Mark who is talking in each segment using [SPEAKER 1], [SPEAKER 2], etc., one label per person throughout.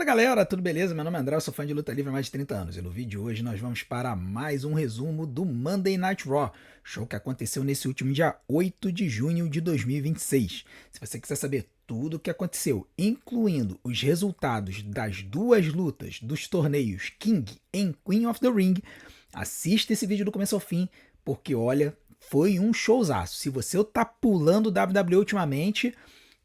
[SPEAKER 1] Fala galera, tudo beleza? Meu nome é André, eu sou fã de luta livre há mais de 30 anos e no vídeo de hoje nós vamos para mais um resumo do Monday Night Raw, show que aconteceu nesse último dia 8 de junho de 2026. Se você quiser saber tudo o que aconteceu, incluindo os resultados das duas lutas dos torneios King e Queen of the Ring, assista esse vídeo do começo ao fim, porque olha, foi um showzaço. Se você tá pulando WWE ultimamente,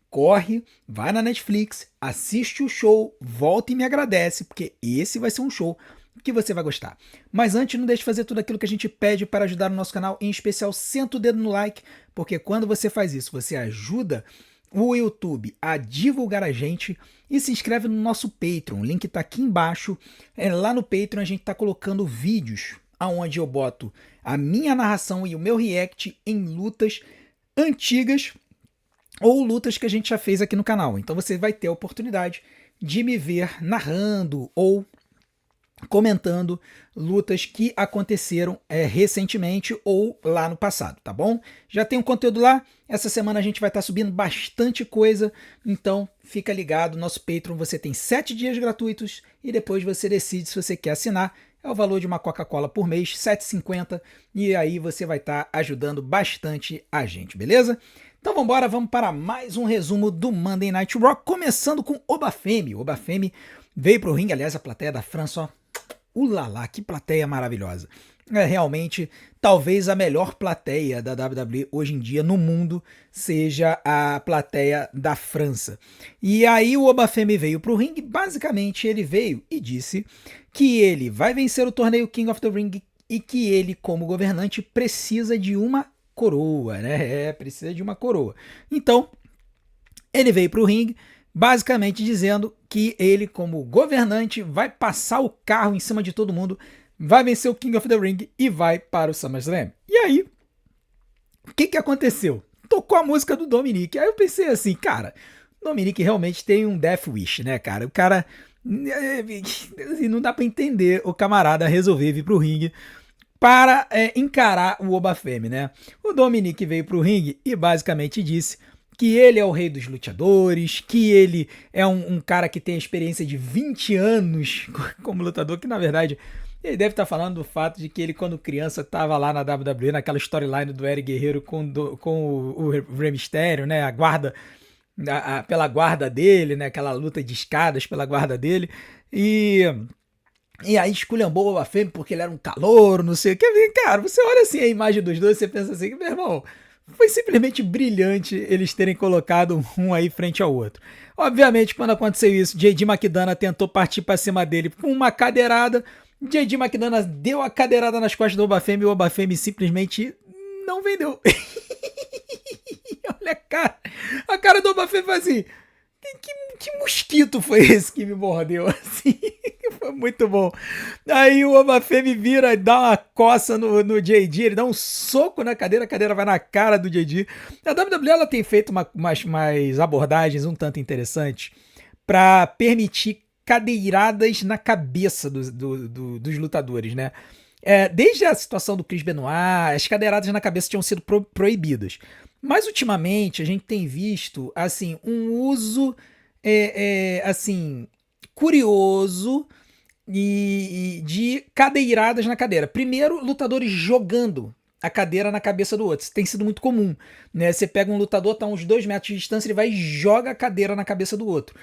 [SPEAKER 1] corre, vai na Netflix, assiste o show, volta e me agradece, porque esse vai ser um show que você vai gostar. Mas antes, não deixe de fazer tudo aquilo que a gente pede para ajudar o nosso canal, em especial, senta o dedo no like, porque quando você faz isso, você ajuda o YouTube a divulgar a gente e se inscreve no nosso Patreon, o link tá aqui embaixo. Lá no Patreon a gente tá colocando vídeos onde eu boto a minha narração e o meu react em lutas antigas ou lutas que a gente já fez aqui no canal. Então você vai ter a oportunidade de me ver narrando ou comentando lutas que aconteceram recentemente ou lá no passado, tá bom? Já tem um conteúdo lá, essa semana a gente vai estar subindo bastante coisa, então fica ligado, nosso Patreon você tem 7 dias gratuitos e depois você decide se você quer assinar, é o valor de uma Coca-Cola por mês, R$ 7,50, e aí você vai estar ajudando bastante a gente, beleza? Então vamos para mais um resumo do Monday Night Raw, começando com Obafemi. Obafemi veio para o ringue, aliás, a plateia da França, ó, ulala, que plateia maravilhosa. É realmente, talvez a melhor plateia da WWE hoje em dia no mundo seja a plateia da França. E aí o Obafemi veio para o ringue, basicamente ele veio e disse que ele vai vencer o torneio King of the Ring e que ele, como governante, precisa de uma coroa, né? Precisa de uma coroa. Então, ele veio para o ringue, basicamente dizendo que ele, como governante, vai passar o carro em cima de todo mundo, vai vencer o King of the Ring e vai para o SummerSlam. E aí, o que aconteceu? Tocou a música do Dominic. Aí eu pensei assim, cara, o Dominic realmente tem um Death Wish, né, cara? O cara, não dá para entender o camarada resolver vir para o ringue para encarar o Obafemi, né? O Dominic veio para o ringue e basicamente disse que ele é o rei dos lutadores, que ele é um cara que tem a experiência de 20 anos como lutador, que na verdade ele deve estar falando do fato de que ele, quando criança, estava lá na WWE, naquela storyline do Eric Guerreiro com o Rey Mysterio, né? A guarda, pela guarda dele, né? Aquela luta de escadas pela guarda dele. E aí esculhambou o Obafemi porque ele era um calouro, não sei o que. Cara, você olha assim a imagem dos dois e você pensa assim, meu irmão, foi simplesmente brilhante eles terem colocado um aí frente ao outro. Obviamente, quando aconteceu isso, J.D. McDonagh tentou partir para cima dele com uma cadeirada. J.D. McDonagh deu a cadeirada nas costas do Obafemi e o Obafemi simplesmente não vendeu. Olha a cara do Obafemi foi assim, que mosquito foi esse que me mordeu assim? Foi muito bom. Aí o Obafemi vira e dá uma coça no JD, ele dá um soco na cadeira, a cadeira vai na cara do JD. A WWE ela tem feito umas abordagens um tanto interessantes para permitir cadeiradas na cabeça dos lutadores, né? Desde a situação do Chris Benoit, as cadeiradas na cabeça tinham sido proibidas. Mas ultimamente a gente tem visto assim um uso assim curioso e de cadeiradas na cadeira. Primeiro, lutadores jogando a cadeira na cabeça do outro. Isso tem sido muito comum, né? Você pega um lutador, tá a uns 2 metros de distância, ele vai e joga a cadeira na cabeça do outro.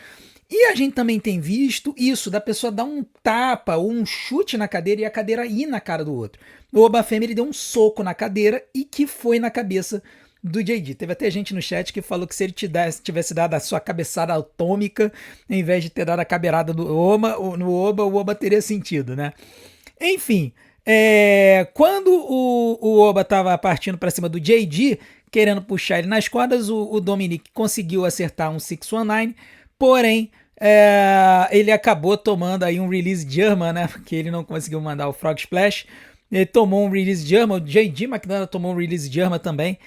[SPEAKER 1] E a gente também tem visto isso, da pessoa dar um tapa ou um chute na cadeira e a cadeira ir na cara do outro. O Obafemi ele deu um soco na cadeira e que foi na cabeça do JD. Teve até gente no chat que falou que se ele tivesse dado a sua cabeçada atômica, em vez de ter dado a cabeirada no Oba teria sentido, né? Enfim, quando o Oba tava partindo para cima do JD, querendo puxar ele nas cordas, o Dominic conseguiu acertar um 619, porém ele acabou tomando aí um release German, né? Porque ele não conseguiu mandar o Frog Splash. Ele tomou um release German, o J.D. McDonagh tomou um release German também.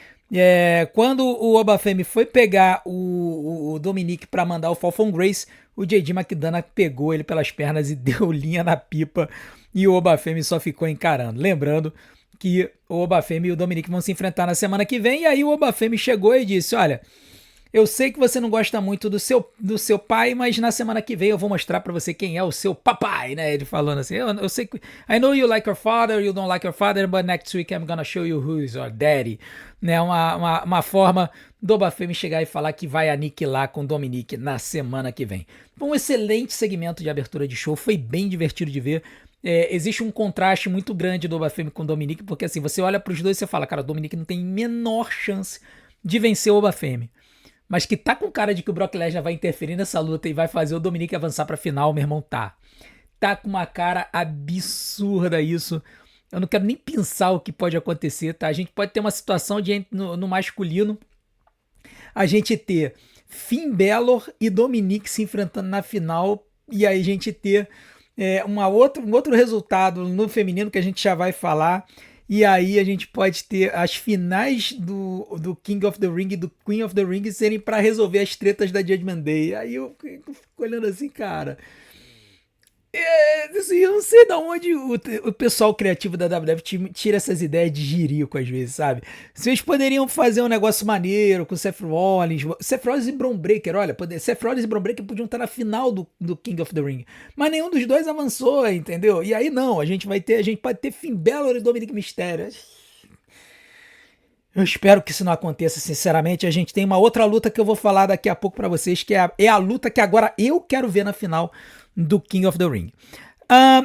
[SPEAKER 1] Quando o Obafemi foi pegar o Dominic para mandar o Fall from Grace, o J.D. McDonagh pegou ele pelas pernas e deu linha na pipa e o Obafemi só ficou encarando. Lembrando que o Obafemi e o Dominic vão se enfrentar na semana que vem, e aí o Obafemi chegou e disse, olha, Eu sei que você não gosta muito do seu pai, mas na semana que vem eu vou mostrar pra você quem é o seu papai, né? Ele falando assim, eu sei que... I know you like your father, you don't like your father, but next week I'm gonna show you who is your daddy. Né? Uma forma do Bafemi chegar e falar que vai aniquilar com o Dominique na semana que vem. Foi um excelente segmento de abertura de show, foi bem divertido de ver. Existe um contraste muito grande do Bafemi com o Dominique, porque assim, você olha pros dois e você fala, cara, o Dominique não tem menor chance de vencer o Bafemi. Mas que tá com cara de que o Brock Lesnar vai interferir nessa luta e vai fazer o Dominique avançar pra final, meu irmão, tá. Tá com uma cara absurda isso. Eu não quero nem pensar o que pode acontecer, tá? A gente pode ter uma situação de no masculino, a gente ter Finn Balor e Dominique se enfrentando na final, e aí a gente ter um outro resultado no feminino que a gente já vai falar. E aí a gente pode ter as finais do King of the Ring e do Queen of the Ring serem pra resolver as tretas da Judgment Day. Aí eu fico olhando assim, cara. Assim, eu não sei de onde o pessoal criativo da WWF tira essas ideias de jirico às vezes, sabe? Vocês poderiam fazer um negócio maneiro com Seth Rollins e Bron Breakker, olha, Seth Rollins e Bron Breakker podiam estar na final do King of the Ring, mas nenhum dos dois avançou, entendeu? E aí não, a gente pode ter Finn Balor e Dominic Mysterio. Eu espero que isso não aconteça, sinceramente. A gente tem uma outra luta que eu vou falar daqui a pouco pra vocês, que é a luta que agora eu quero ver na final do King of the Ring.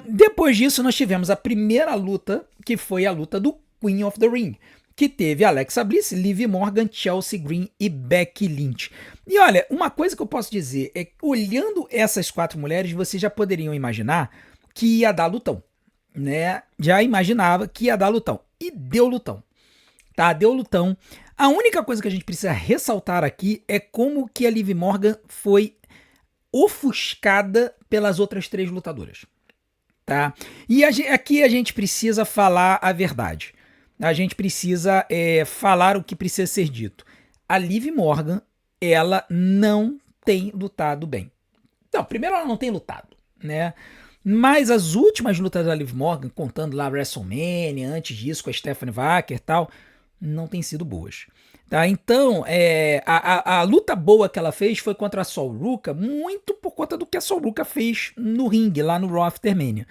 [SPEAKER 1] Depois disso, nós tivemos a primeira luta, que foi a luta do Queen of the Ring, que teve Alexa Bliss, Liv Morgan, Chelsea Green e Becky Lynch. E olha, uma coisa que eu posso dizer é que, olhando essas 4 mulheres, vocês já poderiam imaginar que ia dar lutão, né? Já imaginava que ia dar lutão. E deu lutão. Tá, deu lutão. A única coisa que a gente precisa ressaltar aqui é como que a Liv Morgan foi ofuscada pelas outras 3 lutadoras. Tá? E aqui a gente precisa falar a verdade. A gente precisa falar o que precisa ser dito. A Liv Morgan, ela não tem lutado bem. Não, primeiro ela não tem lutado, né? Mas as últimas lutas da Liv Morgan, contando lá a WrestleMania, antes disso com a Stephanie Wacker e tal, não tem sido boas. Tá? Então, a luta boa que ela fez foi contra a Sol Ruka, muito por conta do que a Sol Ruka fez no ringue, lá no Raw After Mania.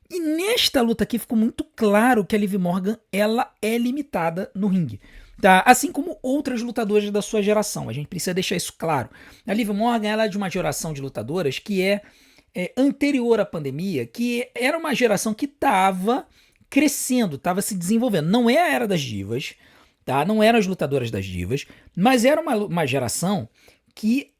[SPEAKER 1] E nesta luta aqui ficou muito claro que a Liv Morgan ela é limitada no ringue. Tá? Assim como outras lutadoras da sua geração. A gente precisa deixar isso claro. A Liv Morgan ela é de uma geração de lutadoras que é anterior à pandemia, que era uma geração que estava crescendo, estava se desenvolvendo. Não é a era das divas, tá? Não eram as lutadoras das divas, mas era uma geração que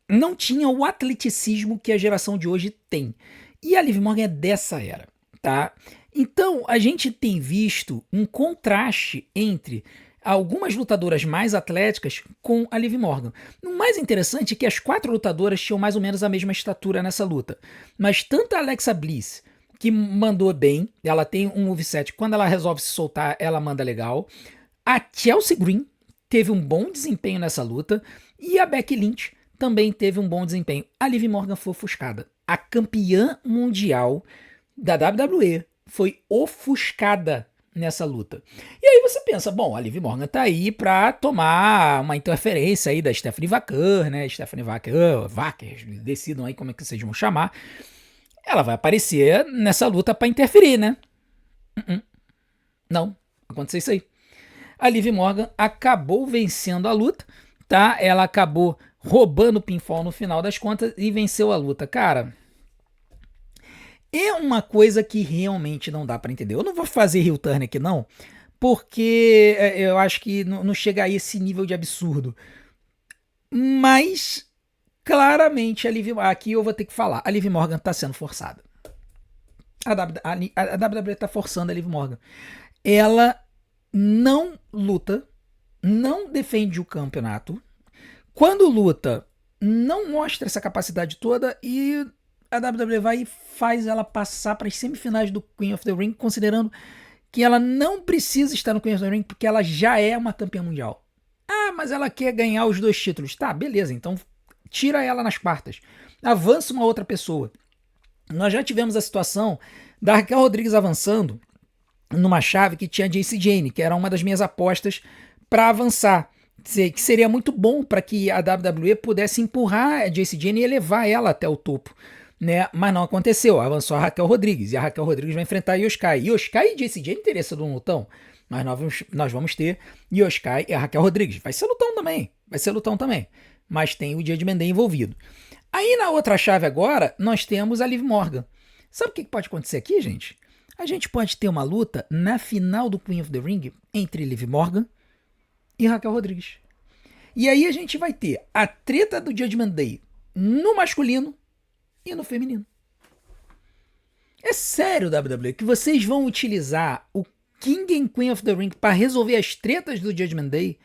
[SPEAKER 1] não tinha o atleticismo que a geração de hoje tem. E a Liv Morgan é dessa era, tá? Então a gente tem visto um contraste entre algumas lutadoras mais atléticas com a Liv Morgan. O mais interessante é que as 4 lutadoras tinham mais ou menos a mesma estatura nessa luta. Mas tanto a Alexa Bliss, que mandou bem, ela tem um moveset, quando ela resolve se soltar, ela manda legal. A Chelsea Green teve um bom desempenho nessa luta. E a Becky Lynch também teve um bom desempenho. A Liv Morgan foi ofuscada. A campeã mundial da WWE foi ofuscada nessa luta. E aí você pensa, bom, a Liv Morgan tá aí pra tomar uma interferência aí da Stephanie Wacker, né? Stephanie Wacker, decidam aí como é que vocês vão chamar. Ela vai aparecer nessa luta pra interferir, né? Não, aconteceu isso aí. A Liv Morgan acabou vencendo a luta, tá? Ela acabou roubando o pinfall no final das contas e venceu a luta. Cara, é uma coisa que realmente não dá pra entender. Eu não vou fazer heel turn aqui não, porque eu acho que não chega a esse nível de absurdo. Mas, claramente, aqui eu vou ter que falar, a Liv Morgan tá sendo forçada. A WWE tá forçando a Liv Morgan. Ela não luta, não defende o campeonato. Quando luta, não mostra essa capacidade toda e a WWE vai e faz ela passar para as semifinais do Queen of the Ring, considerando que ela não precisa estar no Queen of the Ring porque ela já é uma campeã mundial. Ah, mas ela quer ganhar os 2 títulos. Tá, beleza, então tira ela nas quartas. Avança uma outra pessoa. Nós já tivemos a situação da Raquel Rodrigues avançando numa chave que tinha Jacy Jane, que era uma das minhas apostas para avançar. Que seria muito bom para que a WWE pudesse empurrar a Jacy Jane e elevar ela até o topo, né? Mas não aconteceu. Avançou a Raquel Rodrigues e a Raquel Rodrigues vai enfrentar a Io Sky. Io Sky e Jacy Jane teria sido um lutão, mas nós vamos ter Io Sky e a Raquel Rodrigues. Vai ser lutão também, vai ser lutão também. Mas tem o Judgment Day envolvido. Aí na outra chave agora, nós temos a Liv Morgan. Sabe o que pode acontecer aqui, gente? A gente pode ter uma luta na final do Queen of the Ring entre Liv Morgan e Raquel Rodrigues. E aí a gente vai ter a treta do Judgment Day no masculino e no feminino. É sério, WWE, que vocês vão utilizar o King and Queen of the Ring para resolver as tretas do Judgment Day?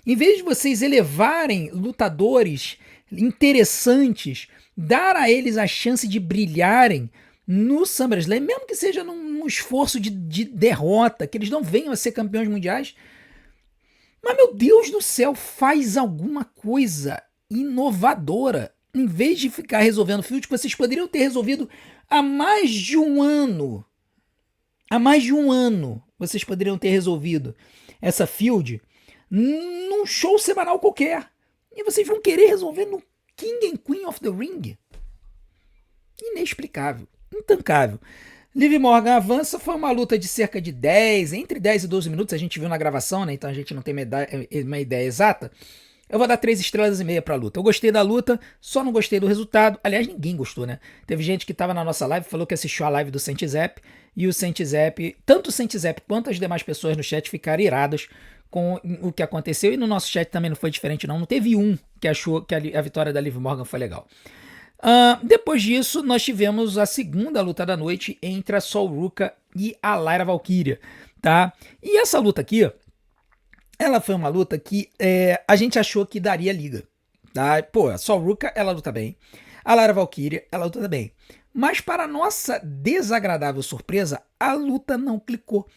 [SPEAKER 1] Em vez de vocês elevarem lutadores interessantes, dar a eles a chance de brilharem no SummerSlam, mesmo que seja num esforço de derrota, que eles não venham a ser campeões mundiais. Mas, meu Deus do céu, faz alguma coisa inovadora. Em vez de ficar resolvendo feud que vocês poderiam ter resolvido há mais de um ano. Há mais de um ano vocês poderiam ter resolvido essa feud num show semanal qualquer. E vocês vão querer resolver no King and Queen of the Ring. Inexplicável. Intancável. Liv Morgan avança, foi uma luta de cerca de entre 10 e 12 minutos, a gente viu na gravação, né? Então a gente não tem uma ideia exata. Eu vou dar 3 estrelas e meia pra luta. Eu gostei da luta, só não gostei do resultado. Aliás, ninguém gostou, né? Teve gente que tava na nossa live, falou que assistiu a live do Saint Zep, e o Saint Zep, tanto o Saint Zep quanto as demais pessoas no chat ficaram iradas com o que aconteceu, e no nosso chat também não foi diferente não. Não teve um que achou que a vitória da Liv Morgan foi legal. Depois disso, nós tivemos a segunda luta da noite entre a Sol Ruka e a Lyra Valkyria, tá? E essa luta aqui, ela foi uma luta que a gente achou que daria liga, tá? Pô, a Sol Ruka, ela luta bem. A Lyra Valkyria, ela luta bem. Mas para nossa desagradável surpresa, a luta não clicou.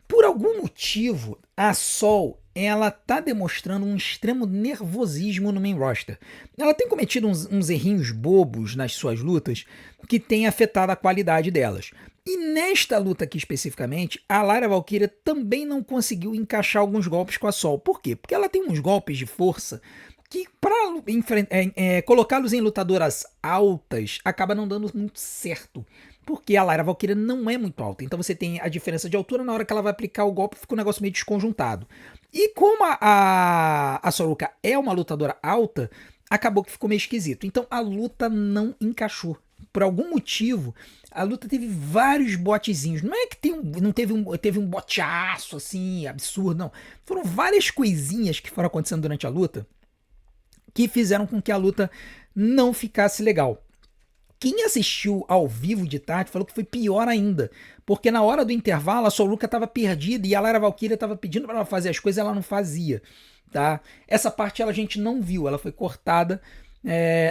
[SPEAKER 1] Por algum motivo, a Sol, ela tá demonstrando um extremo nervosismo no main roster. Ela tem cometido uns errinhos bobos nas suas lutas que tem afetado a qualidade delas. E nesta luta aqui especificamente, a Lyra Valkyria também não conseguiu encaixar alguns golpes com a Sol. Por quê? Porque ela tem uns golpes de força que para colocá-los em lutadoras altas acaba não dando muito certo. Porque a Lyra Valkyria não é muito alta. Então você tem a diferença de altura, na hora que ela vai aplicar o golpe fica um negócio meio desconjuntado. E como a Sol Ruka é uma lutadora alta, acabou que ficou meio esquisito. Então a luta não encaixou. Por algum motivo, a luta teve vários botezinhos. Não é que teve um boteaço assim, absurdo, não. Foram várias coisinhas que foram acontecendo durante a luta que fizeram com que a luta não ficasse legal. Quem assistiu ao vivo de tarde falou que foi pior ainda, porque na hora do intervalo a Sol Ruka estava perdida e a Lyra Valkyria estava pedindo para ela fazer as coisas e ela não fazia, tá? Essa parte a gente não viu, ela foi cortada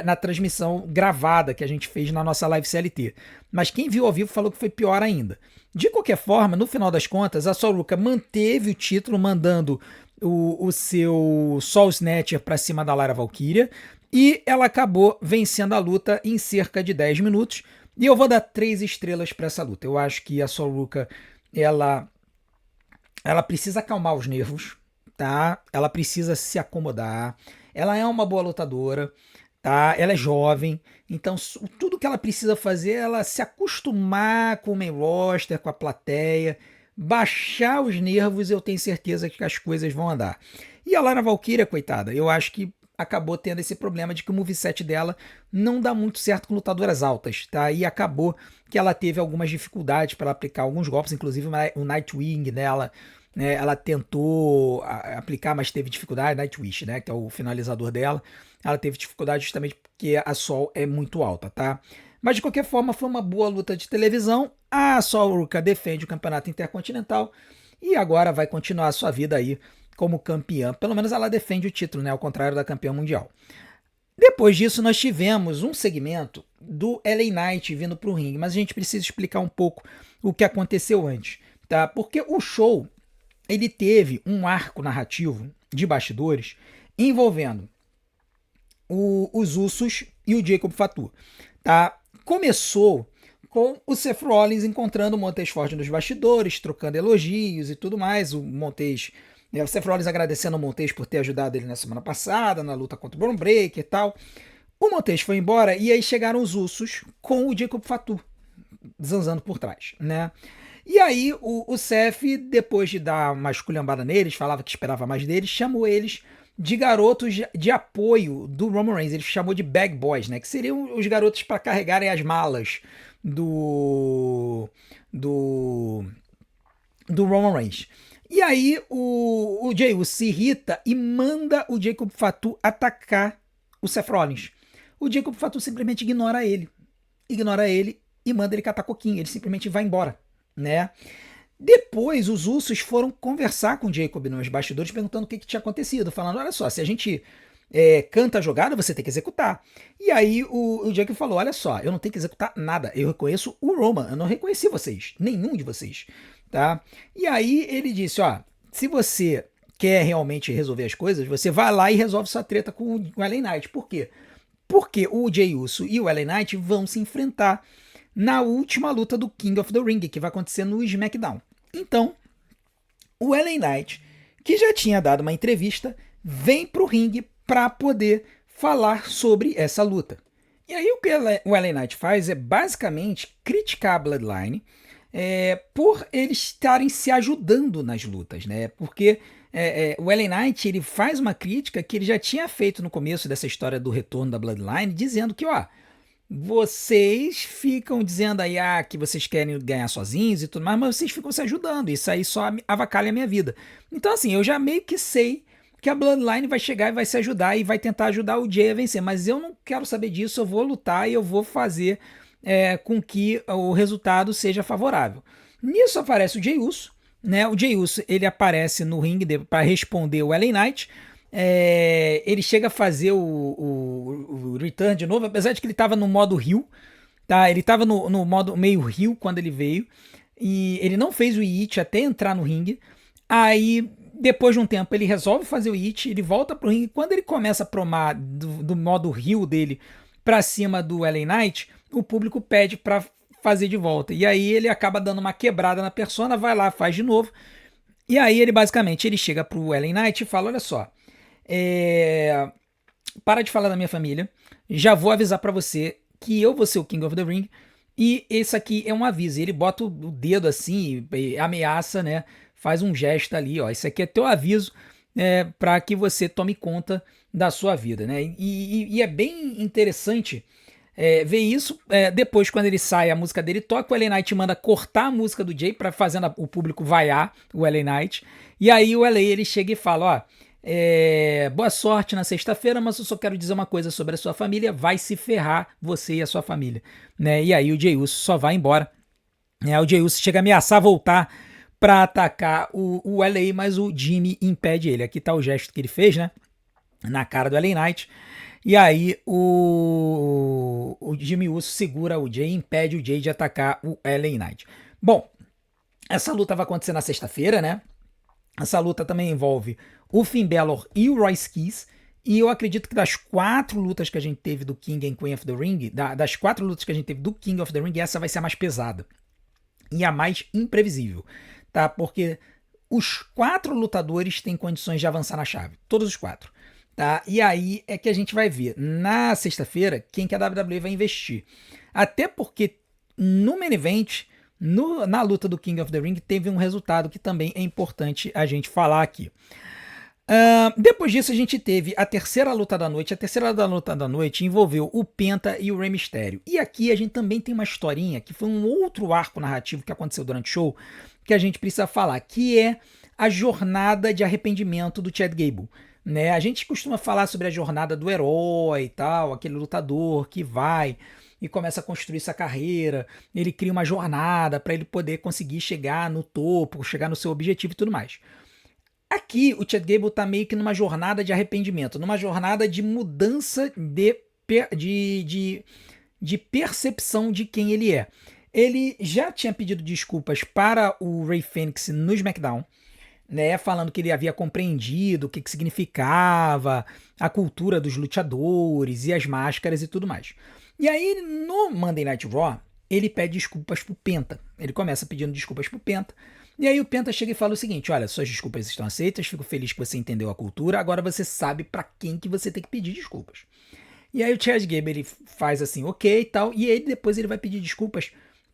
[SPEAKER 1] na transmissão gravada que a gente fez na nossa live CLT. Mas quem viu ao vivo falou que foi pior ainda. De qualquer forma, no final das contas, a Sol Ruka manteve o título, mandando o seu Soul Snatcher para cima da Lyra Valkyria, e ela acabou vencendo a luta em cerca de 10 minutos. E eu vou dar 3 estrelas para essa luta. Eu acho que a Sol Ruka, ela precisa acalmar os nervos, tá? Ela precisa se acomodar. Ela é uma boa lutadora, tá? Ela é jovem. Então, tudo que ela precisa fazer é ela se acostumar com o main roster, com a plateia, baixar os nervos, eu tenho certeza que as coisas vão andar. E a Lyra Valkyria, coitada, eu acho que acabou tendo esse problema de que o moveset dela não dá muito certo com lutadoras altas, tá? E acabou que ela teve algumas dificuldades para aplicar alguns golpes, inclusive o Nightwing nela, né? Ela tentou aplicar, mas teve dificuldade, Nightwish, né? Que é o finalizador dela. Ela teve dificuldade justamente porque a Sol é muito alta, tá? Mas de qualquer forma foi uma boa luta de televisão. A Sol Ruka defende o campeonato intercontinental e agora vai continuar a sua vida aí como campeã. Pelo menos ela defende o título, né? Ao contrário da campeã mundial. Depois disso, nós tivemos um segmento do LA Knight vindo para o ringue, mas a gente precisa explicar um pouco o que aconteceu antes, tá? Porque o show, ele teve um arco narrativo de bastidores envolvendo os Usos e o Jacob Fatu, tá? Começou com o Seth Rollins encontrando o Montez Ford nos bastidores, trocando elogios e tudo mais. O Montez O Seth Rollins agradecendo o Montez por ter ajudado ele na semana passada, na luta contra o Bron Breakker e tal. O Montez foi embora e aí chegaram os Usos com o Jacob Fatu zanzando por trás, né? E aí o Seth, depois de dar uma esculhambada neles, falava que esperava mais deles, chamou eles de garotos de apoio do Roman Reigns. Ele chamou de bag boys, né? Que seriam os garotos para carregarem as malas do Roman Reigns. E aí o Jey Uso se irrita e manda o Jacob Fatu atacar o Seth Rollins. O Jacob Fatu simplesmente ignora ele e manda ele catar coquinho. Ele simplesmente vai embora, né? Depois os Usos foram conversar com o Jacob nos bastidores perguntando o que tinha acontecido, falando, olha só, se a gente canta a jogada, você tem que executar. E aí o Jacob falou, olha só, eu não tenho que executar nada, eu reconheço o Roman, eu não reconheci vocês, nenhum de vocês, tá? E aí ele disse, ó, se você quer realmente resolver as coisas, você vai lá e resolve sua treta com o LA Knight. Por quê? Porque o Jey Uso e o LA Knight vão se enfrentar na última luta do King of the Ring, que vai acontecer no SmackDown. Então, o LA Knight, que já tinha dado uma entrevista, vem pro ringue para poder falar sobre essa luta. E aí o que o LA Knight faz é basicamente criticar a Bloodline por eles estarem se ajudando nas lutas, né? Porque o LA Knight ele faz uma crítica que ele já tinha feito no começo dessa história do retorno da Bloodline, dizendo que, ó, vocês ficam dizendo aí que vocês querem ganhar sozinhos e tudo mais, mas vocês ficam se ajudando, isso aí só avacalha a minha vida. Então assim, eu já meio que sei que a Bloodline vai chegar e vai se ajudar e vai tentar ajudar o Jey a vencer, mas eu não quero saber disso, eu vou lutar e eu vou fazer com que o resultado seja favorável. Nisso aparece o Jey Uso, né? O Jey Uso ele aparece no ringue para responder o LA Knight. Ele chega a fazer o return de novo, apesar de que ele estava no modo heel, tá? Ele estava no modo meio heel quando ele veio, e ele não fez o It até entrar no ringue. Aí, depois de um tempo, ele resolve fazer o It, ele volta pro ringue. Quando ele começa a promar do modo heel dele pra cima do LA Knight, o público pede pra fazer de volta. E aí ele acaba dando uma quebrada na persona, vai lá, faz de novo. E aí ele basicamente ele chega pro LA Knight e fala, olha só, para de falar da minha família, já vou avisar pra você que eu vou ser o King of the Ring, e esse aqui é um aviso. E ele bota o dedo assim e ameaça, né? Faz um gesto ali, ó. Isso aqui é teu aviso para que você tome conta da sua vida, né? E é bem interessante ver isso. Depois, quando ele sai, a música dele toca, o LA Knight manda cortar a música do Jay para fazendo o público vaiar o LA Knight. E aí o LA ele chega e fala, ó, boa sorte na sexta-feira, mas eu só quero dizer uma coisa sobre a sua família, vai se ferrar você e a sua família, né? E aí o Jey Uso só vai embora, né? O Jey Uso chega a ameaçar voltar para atacar o LA, mas o Jimmy impede ele. Aqui tá o gesto que ele fez, né? Na cara do LA Knight. E aí o Jimmy Uso segura o Jay e impede o Jay de atacar o LA Knight. Bom, essa luta vai acontecer na sexta-feira, né? Essa luta também envolve o Finn Balor e o Royce Keys. E eu acredito que das 4 lutas que a gente teve do King and Queen of the Ring, das 4 lutas que a gente teve do King of the Ring, essa vai ser a mais pesada. E a mais imprevisível, tá? Porque os 4 lutadores têm condições de avançar na chave. Todos os 4. Tá? E aí é que a gente vai ver na sexta-feira quem que a WWE vai investir. Até porque no main event, na luta do King of the Ring, teve um resultado que também é importante a gente falar aqui. Depois disso a gente teve a terceira luta da noite. A terceira luta da noite envolveu o Penta e o Rey Mysterio. E aqui a gente também tem uma historinha que foi um outro arco narrativo que aconteceu durante o show que a gente precisa falar, que é a jornada de arrependimento do Chad Gable. Né? A gente costuma falar sobre a jornada do herói e tal, aquele lutador que vai e começa a construir sua carreira, ele cria uma jornada para ele poder conseguir chegar no topo, chegar no seu objetivo e tudo mais. Aqui o Chad Gable tá meio que numa jornada de arrependimento, numa jornada de mudança de percepção de quem ele é. Ele já tinha pedido desculpas para o Rey Fênix no SmackDown, né, falando que ele havia compreendido o que significava a cultura dos lutadores e as máscaras e tudo mais. E aí, no Monday Night Raw, ele pede desculpas pro Penta. Ele começa pedindo desculpas pro Penta, E aí o Penta chega e fala o seguinte: olha, suas desculpas estão aceitas, fico feliz que você entendeu a cultura, agora você sabe pra quem que você tem que pedir desculpas. E aí o Chad Gable ele faz assim, ok e tal, e ele depois ele vai pedir desculpas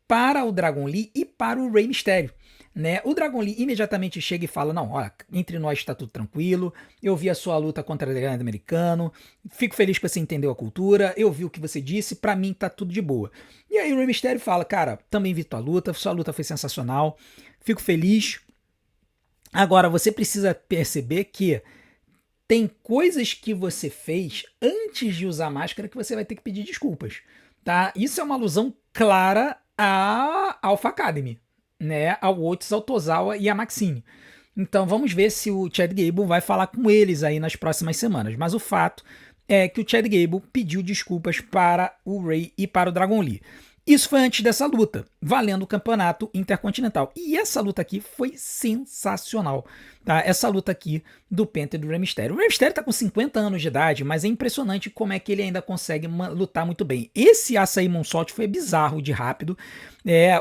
[SPEAKER 1] para o Dragon Lee e para o Rey Mysterio. Né? O Dragon Lee imediatamente chega e fala: não, olha, entre nós está tudo tranquilo, eu vi a sua luta contra o Grande Americano, fico feliz que você entendeu a cultura, eu vi o que você disse, pra mim tá tudo de boa. E aí o Rey Mysterio fala: cara, também vi tua luta, sua luta foi sensacional, fico feliz. Agora você precisa perceber que tem coisas que você fez antes de usar máscara que você vai ter que pedir desculpas, tá? Isso é uma alusão clara à Alpha Academy, né? Ao Otis, ao Tozawa e a Maxine. Então vamos ver se o Chad Gable vai falar com eles aí nas próximas semanas. Mas o fato é que o Chad Gable pediu desculpas para o Rey e para o Dragon Lee. Isso foi antes dessa luta, valendo o campeonato intercontinental. E essa luta aqui foi sensacional, tá? Essa luta aqui do Penta e do Rey Mysterio. O Rey Mysterio tá com 50 anos de idade, mas é impressionante como é que ele ainda consegue lutar muito bem. Esse Açaí Moonsault foi bizarro de rápido.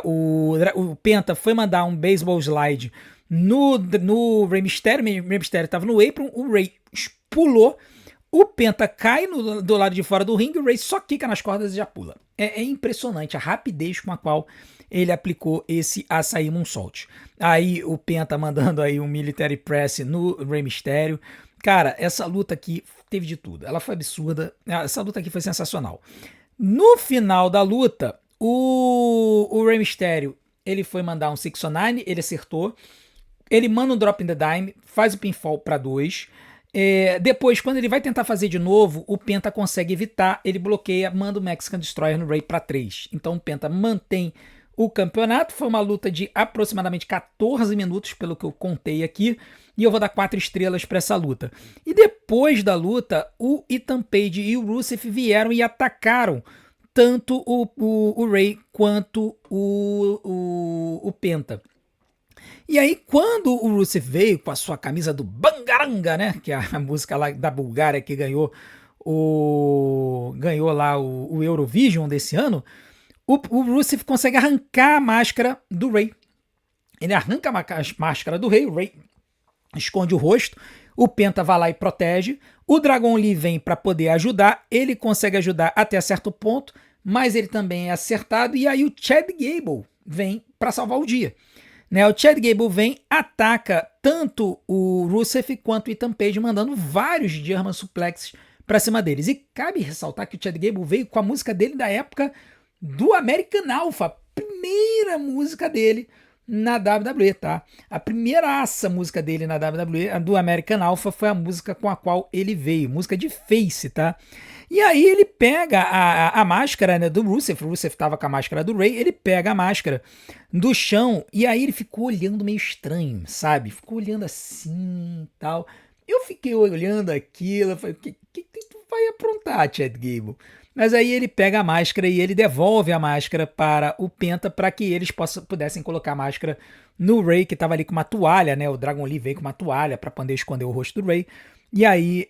[SPEAKER 1] O Penta foi mandar um baseball slide no Rey Mysterio. O Rey Mysterio tava no apron, o Rey pulou. O Penta cai do lado de fora do ringue, o Rey só quica nas cordas e já pula. É impressionante a rapidez com a qual ele aplicou esse Açaí Moonsault. Aí o Penta mandando aí um Military Press no Rey Mysterio. Cara, essa luta aqui teve de tudo. Ela foi absurda. Essa luta aqui foi sensacional. No final da luta, o Rey Mysterio, ele foi mandar um 619, ele acertou. Ele manda um Drop in the Dime, faz o pinfall para 2. Depois, quando ele vai tentar fazer de novo, o Penta consegue evitar, ele bloqueia, manda o Mexican Destroyer no Rey para 3. Então o Penta mantém o campeonato. Foi uma luta de aproximadamente 14 minutos, pelo que eu contei aqui, e eu vou dar 4 estrelas para essa luta. E depois da luta, o Ethan Page e o Rusev vieram e atacaram tanto o Rey quanto o Penta. E aí, quando o Rusev veio com a sua camisa do Bangaranga, né? Que é a música lá da Bulgária que ganhou lá o Eurovision desse ano, o Rusev consegue arrancar a máscara do Rey. Ele arranca a máscara do Rey, o Rey esconde o rosto, o Penta vai lá e protege, o Dragon Lee vem para poder ajudar, ele consegue ajudar até certo ponto, mas ele também é acertado, e aí o Chad Gable vem para salvar o dia. Né, o Chad Gable vem, ataca tanto o Rusev quanto o Ethan Page, mandando vários German suplexes pra cima deles. E cabe ressaltar que o Chad Gable veio com a música dele da época do American Alpha, primeira música dele na WWE, tá? A primeiraça música dele na WWE, a do American Alpha, foi a música com a qual ele veio, música de Face, tá? E aí ele pega a máscara, né, do Rusev. O Rusev tava com a máscara do Rey, ele pega a máscara do chão e aí ele ficou olhando meio estranho, sabe? Ficou olhando assim e tal. Eu fiquei olhando aquilo, eu falei: o que tu vai aprontar, Chad Gable? Mas aí ele pega a máscara e ele devolve a máscara para o Penta para que eles pudessem colocar a máscara no Rey, que estava ali com uma toalha, né? O Dragon Lee veio com uma toalha para poder esconder o rosto do Rey. E aí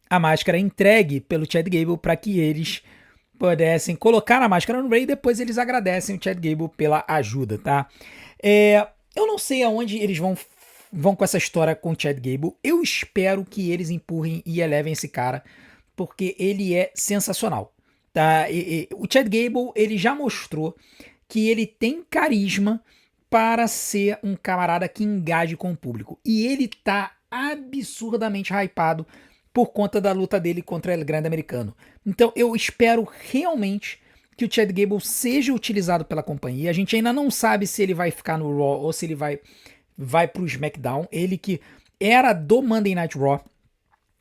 [SPEAKER 1] a máscara é entregue pelo Chad Gable para que eles pudessem colocar a máscara no Rey e depois eles agradecem o Chad Gable pela ajuda, tá? Eu não sei aonde eles vão com essa história com o Chad Gable. Eu espero que eles empurrem e elevem esse cara, porque ele é sensacional, tá? O Chad Gable, ele já mostrou que ele tem carisma para ser um camarada que engaje com o público. E ele tá absurdamente hypado por conta da luta dele contra o Grande Americano. Então eu espero realmente que o Chad Gable seja utilizado pela companhia. A gente ainda não sabe se ele vai ficar no Raw ou se ele vai pro SmackDown. Ele que era do Monday Night Raw.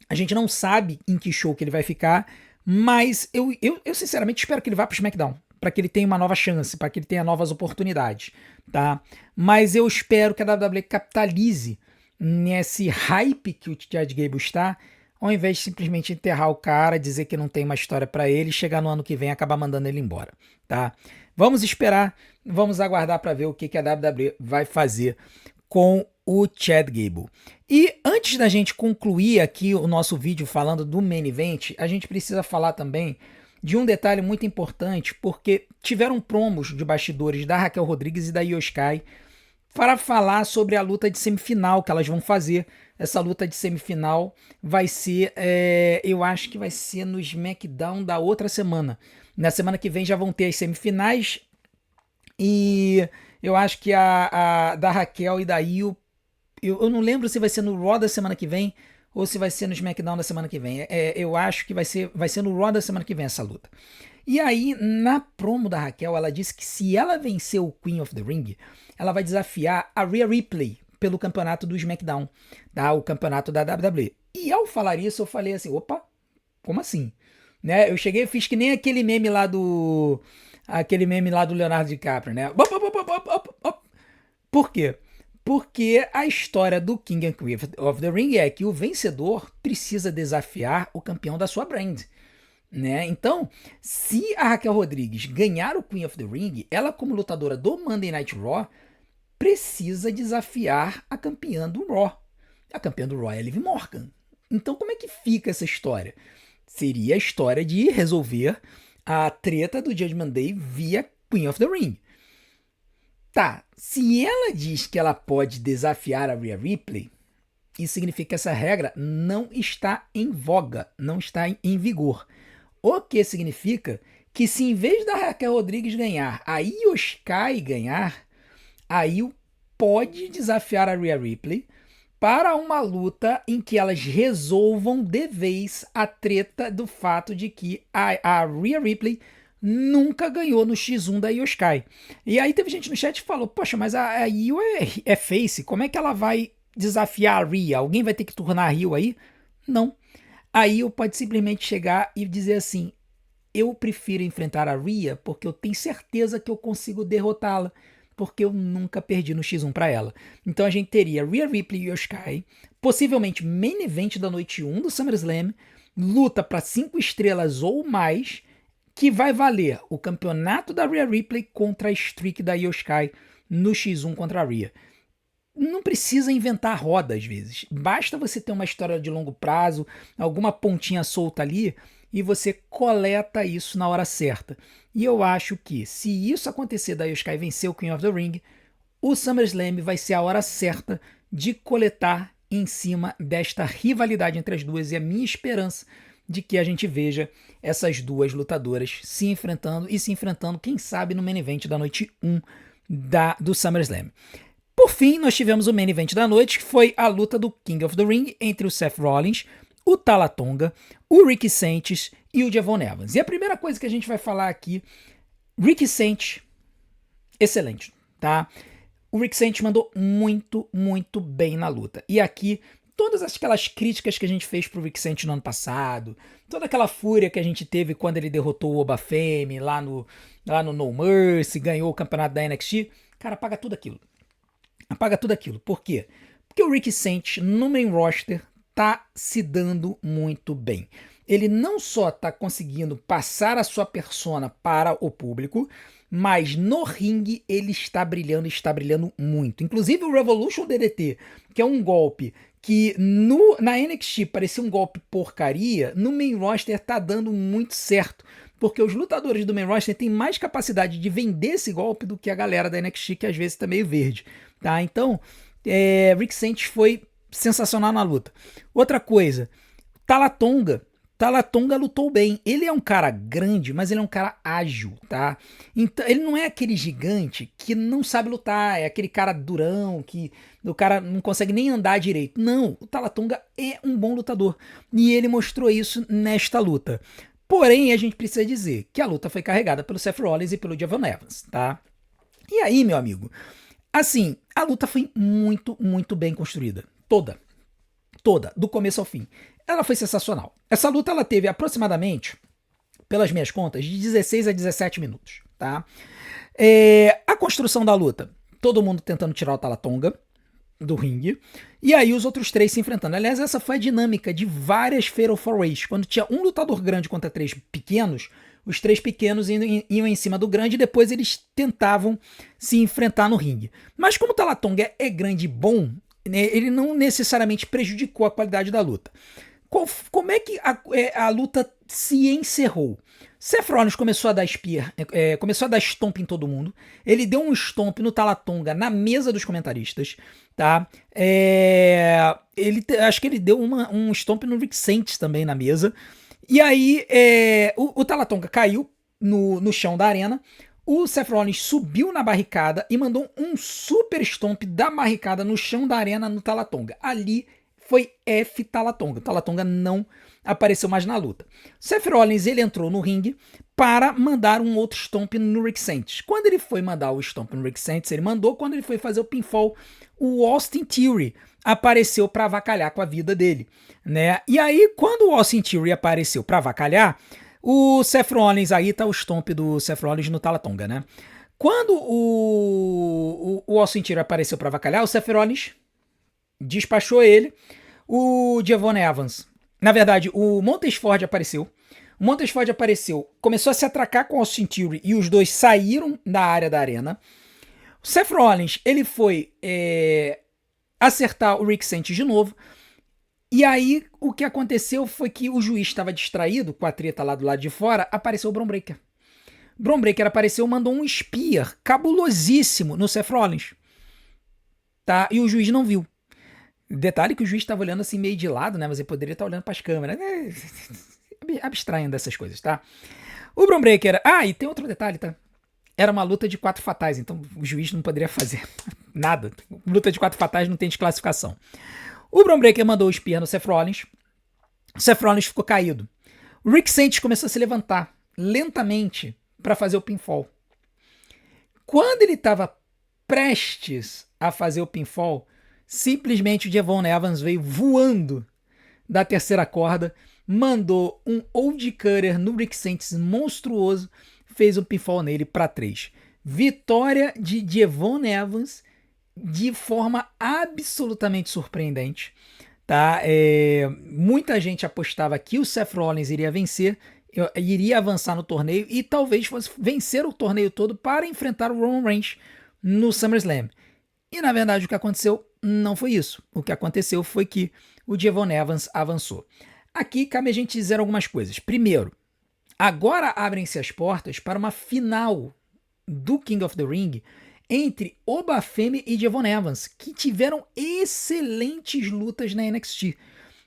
[SPEAKER 1] A gente não sabe em que show que ele vai ficar, mas eu sinceramente espero que ele vá pro SmackDown, para que ele tenha uma nova chance, para que ele tenha novas oportunidades, tá? Mas eu espero que a WWE capitalize nesse hype que o Chad Gable está, ao invés de simplesmente enterrar o cara, dizer que não tem uma história para ele, chegar no ano que vem e acabar mandando ele embora, tá? Vamos esperar, vamos aguardar para ver o que a WWE vai fazer com o Chad Gable. E antes da gente concluir aqui o nosso vídeo falando do Main Event, a gente precisa falar também de um detalhe muito importante, porque tiveram promos de bastidores da Raquel Rodrigues e da Io Sky para falar sobre a luta de semifinal que elas vão fazer. Essa luta de semifinal vai ser, eu acho que vai ser no SmackDown da outra semana. Na semana que vem já vão ter as semifinais e eu acho que a da Raquel e da Io, eu não lembro se vai ser no Raw da semana que vem ou se vai ser no SmackDown da semana que vem. Eu acho que vai ser no Raw da semana que vem essa luta. E aí, na promo da Raquel, ela disse que se ela vencer o Queen of the Ring, ela vai desafiar a Rhea Ripley pelo campeonato do SmackDown, tá? O campeonato da WWE. E ao falar isso, eu falei assim, opa, como assim? Né? Eu cheguei e fiz que nem aquele meme lá do Leonardo DiCaprio, né? Por quê? Porque a história do King and Queen of the Ring é que o vencedor precisa desafiar o campeão da sua brand. Né? Então, se a Raquel Rodrigues ganhar o Queen of the Ring, ela como lutadora do Monday Night Raw precisa desafiar a campeã do Raw. A campeã do Raw é a Liv Morgan. Então, como é que fica essa história? Seria a história de resolver a treta do Judgment Day via Queen of the Ring. Tá, se ela diz que ela pode desafiar a Rhea Ripley, isso significa que essa regra não está em voga, não está em vigor. O que significa que se em vez da Raquel Rodrigues ganhar, a Io Sky ganhar, a Io pode desafiar a Rhea Ripley para uma luta em que elas resolvam de vez a treta do fato de que a Rhea Ripley nunca ganhou no X1 da Io Sky. E aí teve gente no chat que falou, poxa, mas a Io é face, como é que ela vai desafiar a Rhea? Alguém vai ter que tornar a Rio aí? Não. A Io pode simplesmente chegar e dizer assim, eu prefiro enfrentar a Rhea porque eu tenho certeza que eu consigo derrotá-la, porque eu nunca perdi no X1 para ela. Então a gente teria Rhea Ripley e Io Sky, possivelmente main event da noite 1 do SummerSlam, luta para 5 estrelas ou mais, que vai valer o campeonato da Rhea Ripley contra a streak da Io Sky no X1 contra a Rhea. Não precisa inventar roda às vezes. Basta você ter uma história de longo prazo, alguma pontinha solta ali, e você coleta isso na hora certa. E eu acho que, se isso acontecer da Io Sky vencer o Queen of the Ring, o SummerSlam vai ser a hora certa de coletar em cima desta rivalidade entre as duas. E a minha esperança de que a gente veja essas duas lutadoras se enfrentando, quem sabe, no main event da noite 1 do SummerSlam. Por fim, nós tivemos o main event da noite, que foi a luta do King of the Ring entre o Seth Rollins, o Tala Tonga, o Ricky Sanchez e o Javon Evans. E a primeira coisa que a gente vai falar aqui, Ricky Sanchez, excelente, tá? O Ricky Sanchez mandou muito, muito bem na luta. E aqui, todas aquelas críticas que a gente fez pro Ricky Sanchez no ano passado, toda aquela fúria que a gente teve quando ele derrotou o Obafemi lá no No Mercy, ganhou o campeonato da NXT, cara, apaga tudo aquilo. Apaga tudo aquilo. Por quê? Porque o Ricky Sanchez no main roster tá se dando muito bem. Ele não só tá conseguindo passar a sua persona para o público, mas no ringue ele está brilhando muito. Inclusive o Revolution DDT, que é um golpe que na NXT parecia um golpe porcaria, no main roster tá dando muito certo. Porque os lutadores do main roster têm mais capacidade de vender esse golpe do que a galera da NXT, que às vezes tá meio verde. Tá? Então, Rick Sanchez foi sensacional na luta. Outra coisa, Tala Tonga lutou bem. Ele é um cara grande, mas ele é um cara ágil, tá? Então, ele não é aquele gigante que não sabe lutar, é aquele cara durão, que o cara não consegue nem andar direito. Não, o Tala Tonga é um bom lutador. E ele mostrou isso nesta luta. Porém, a gente precisa dizer que a luta foi carregada pelo Seth Rollins e pelo Javon Evans, tá? E aí, meu amigo, assim, a luta foi muito, muito bem construída. Toda, do começo ao fim. Ela foi sensacional. Essa luta ela teve aproximadamente, pelas minhas contas, de 16 a 17 minutos, tá? A construção da luta, todo mundo tentando tirar o Tala Tonga do ringue, e aí os outros três se enfrentando. Aliás, essa foi a dinâmica de várias Fatal 4-Ways. Quando tinha um lutador grande contra três pequenos, os três pequenos iam em cima do grande e depois eles tentavam se enfrentar no ringue. Mas como o Tala Tonga é grande e bom, né, ele não necessariamente prejudicou a qualidade da luta. Como é que a luta se encerrou? Seth Rollins começou a dar spear, começou a dar stomp em todo mundo. Ele deu um stomp no Talatonga na mesa dos comentaristas, tá? Acho que ele deu um stomp no Rick Saints também na mesa. E aí o Talatonga caiu no chão da arena. O Seth Rollins subiu na barricada e mandou um super stomp da barricada no chão da arena no Talatonga. Ali foi F Talatonga. O Talatonga não apareceu mais na luta. Seth Rollins ele entrou no ringue para mandar um outro stomp no Rick Saints. Quando ele foi mandar o stomp no Rick Saints, ele mandou. Quando ele foi fazer o pinfall, o Austin Theory apareceu para avacalhar com a vida dele, né? E aí, quando o Austin Theory apareceu para avacalhar, o Seth Rollins, aí tá o stomp do Seth Rollins no Talatonga, né? Quando o Austin Theory apareceu para avacalhar, o Seth Rollins despachou ele. O Devon Evans, na verdade, o Montez Ford apareceu. O Montez Ford apareceu, começou a se atracar com o Austin Theory e os dois saíram da área da arena. O Seth Rollins, ele foi acertar o Rick Saints de novo. E aí, o que aconteceu foi que o juiz estava distraído com a treta lá do lado de fora, apareceu o Bron Breakker. Bron Breakker apareceu, mandou um spear cabulosíssimo no Seth Rollins. Tá? E o juiz não viu. Detalhe que o juiz estava olhando assim meio de lado, né? Mas ele poderia estar olhando para as câmeras. Abstraindo dessas coisas, tá? O Bron Breakker... e tem outro detalhe, tá? Era uma luta de 4 fatais, então o juiz não poderia fazer nada. Luta de 4 fatais não tem desclassificação. O Bron Breakker mandou o spear no Seth Rollins. O Seth Rollins ficou caído. O Rick Saints começou a se levantar lentamente para fazer o pinfall. Quando ele estava prestes a fazer o pinfall, simplesmente o Devon Evans veio voando da terceira corda, mandou um old cutter no Rick Saints monstruoso, fez um pinfall nele para 3. Vitória de Devon Evans de forma absolutamente surpreendente, tá? Muita gente apostava que o Seth Rollins iria vencer, iria avançar no torneio e talvez fosse vencer o torneio todo para enfrentar o Roman Reigns no SummerSlam. E na verdade o que aconteceu não foi isso. O que aconteceu foi que o Devon Evans avançou. Aqui cabe a gente dizer algumas coisas. Primeiro, agora abrem-se as portas para uma final do King of the Ring entre Obafemi e Devon Evans, que tiveram excelentes lutas na NXT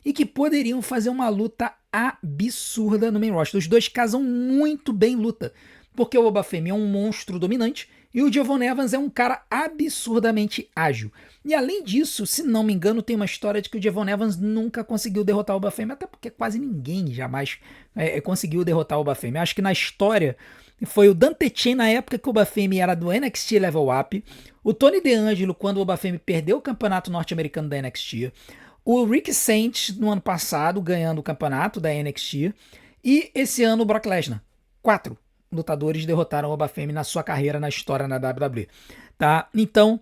[SPEAKER 1] e que poderiam fazer uma luta absurda no main roster. Os dois casam muito bem luta, porque o Obafemi é um monstro dominante e o Devon Evans é um cara absurdamente ágil. E além disso, se não me engano, tem uma história de que o Devon Evans nunca conseguiu derrotar o Obafemi, até porque quase ninguém jamais conseguiu derrotar o Obafemi. Acho que na história foi o Dante Chen na época que o Obafemi era do NXT Level Up, o Tony DeAngelo quando o Obafemi perdeu o campeonato norte-americano da NXT, o Rick Saints no ano passado ganhando o campeonato da NXT e esse ano o Brock Lesnar. 4 lutadores derrotaram o Obafemi na sua carreira na história na WWE. Tá? Então,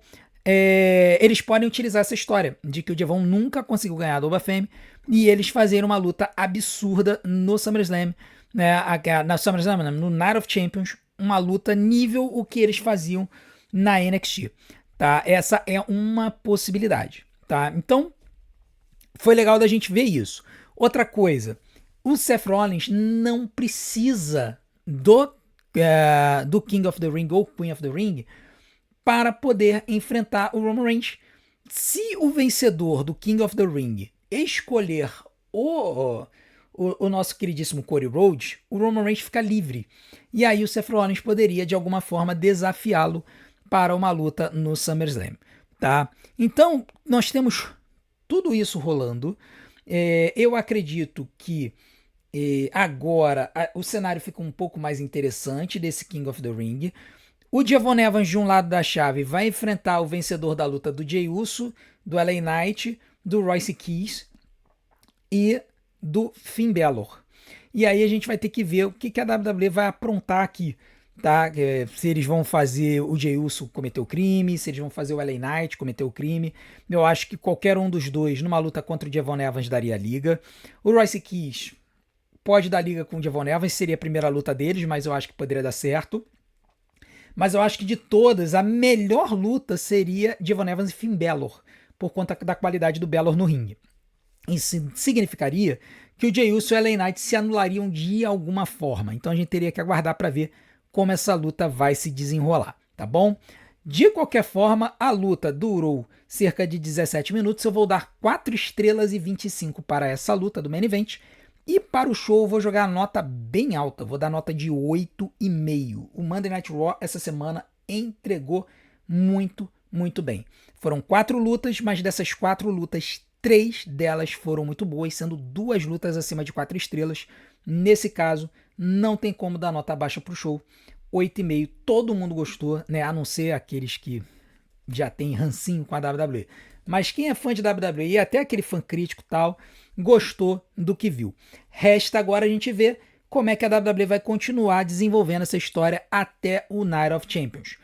[SPEAKER 1] eles podem utilizar essa história de que o Devon nunca conseguiu ganhar do Obafemi e eles fazerem uma luta absurda no SummerSlam, né, na SummerSlam, no Night of Champions, uma luta nível o que eles faziam na NXT, tá? Essa é uma possibilidade, tá? Então, foi legal da gente ver isso. Outra coisa, o Seth Rollins não precisa do King of the Ring ou Queen of the Ring para poder enfrentar o Roman Reigns. Se o vencedor do King of the Ring escolher o nosso queridíssimo Cody Rhodes, o Roman Reigns fica livre. E aí o Seth Rollins poderia, de alguma forma, desafiá-lo para uma luta no SummerSlam. Tá? Então, nós temos tudo isso rolando. Eu acredito que agora o cenário fica um pouco mais interessante desse King of the Ring. O Devon Evans, de um lado da chave, vai enfrentar o vencedor da luta do Jey Uso, do LA Knight, do Royce Keys e do Finn Balor. E aí a gente vai ter que ver o que a WWE vai aprontar aqui, tá? Se eles vão fazer o Jey Uso cometer o crime, se eles vão fazer o LA Knight cometer o crime. Eu acho que qualquer um dos dois numa luta contra o Devon Evans daria liga. O Royce Keys pode dar liga com o Devon Evans, seria a primeira luta deles, mas eu acho que poderia dar certo. Mas eu acho que de todas, a melhor luta seria Devon Evans e Finn Balor, por conta da qualidade do Balor no ringue. Isso significaria que o Jey Uso e o LA Knight se anulariam de alguma forma. Então a gente teria que aguardar para ver como essa luta vai se desenrolar, tá bom? De qualquer forma, a luta durou cerca de 17 minutos. Eu vou dar 4 estrelas e 25 para essa luta do main event. E para o show eu vou jogar a nota bem alta, vou dar nota de 8,5. O Monday Night Raw essa semana entregou muito bem. Foram 4 lutas, mas dessas 4 lutas, 3 delas foram muito boas, sendo 2 lutas acima de 4 estrelas. Nesse caso, não tem como dar nota baixa para o show. 8,5, todo mundo gostou, né? A não ser aqueles que já tem rancinho com a WWE. Mas quem é fã de WWE, até aquele fã crítico e tal, gostou do que viu. Resta agora a gente ver como é que a WWE vai continuar desenvolvendo essa história até o Night of Champions.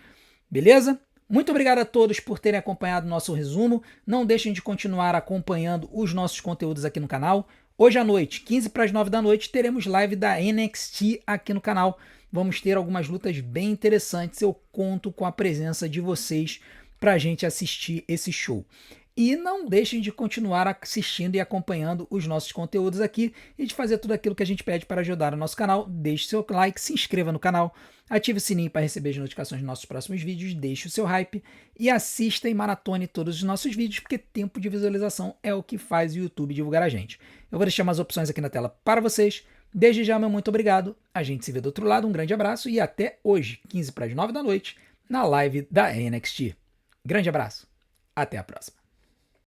[SPEAKER 1] Beleza? Muito obrigado a todos por terem acompanhado o nosso resumo. Não deixem de continuar acompanhando os nossos conteúdos aqui no canal. Hoje à noite, 15 para as 9 da noite, teremos live da NXT aqui no canal. Vamos ter algumas lutas bem interessantes. Eu conto com a presença de vocês para a gente assistir esse show. E não deixem de continuar assistindo e acompanhando os nossos conteúdos aqui e de fazer tudo aquilo que a gente pede para ajudar o nosso canal. Deixe seu like, se inscreva no canal, ative o sininho para receber as notificações dos nossos próximos vídeos, deixe o seu hype e assista e maratone todos os nossos vídeos, porque tempo de visualização é o que faz o YouTube divulgar a gente. Eu vou deixar umas opções aqui na tela para vocês. Desde já, meu muito obrigado. A gente se vê do outro lado. Um grande abraço e até hoje, 15 para as 9 da noite, na live da NXT. Grande abraço. Até a próxima.